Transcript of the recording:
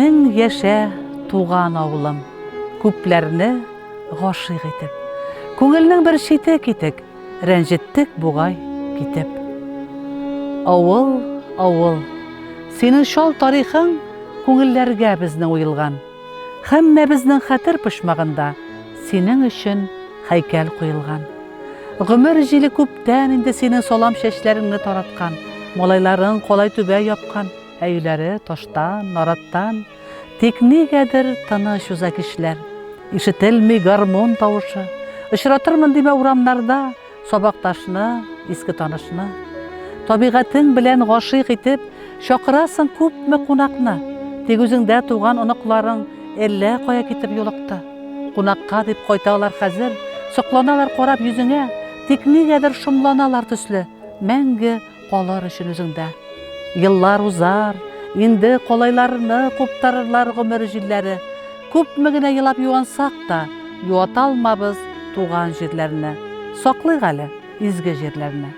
Мең яшә туган авылым, күпләрне гашыйк итеп. Күңелнең бер чите китек, рәнҗеттек бугай китеп. Авыл, авыл, синең шал тарихың күңелләргә безнең уелган. Һәммәбезнең хәтер почмагында синең өчен һәйкәл куелган. Гомер җиле күптән инде синең салам чәчләреңне тараткан. Малайларың калай түбә япкан, өйләре таштан, нараттан. Тик нигәдер тыныч уза кишләр, ишетелми гармон тавышы. Очратырмын димә урамнарда сабакташны, иске танышны. Табигатың белән гашыйк итеп, чакырасың күпме кунакны. Тик үзеңдә туган оныкларың әллә кая китеп юлыкты. Кунакка дип кайталар хәзер, сокланалар карап йөзеңә, тик нигәдер шомланалар төсле, мәңге калыр өчен үзеңдә. Еллар узар, инде калайларны куптарырлар гомер җилләре. Күпме генә елап юансак та, юата алмабыз туган җирләрне. Саклыйк әле изге җирләрне.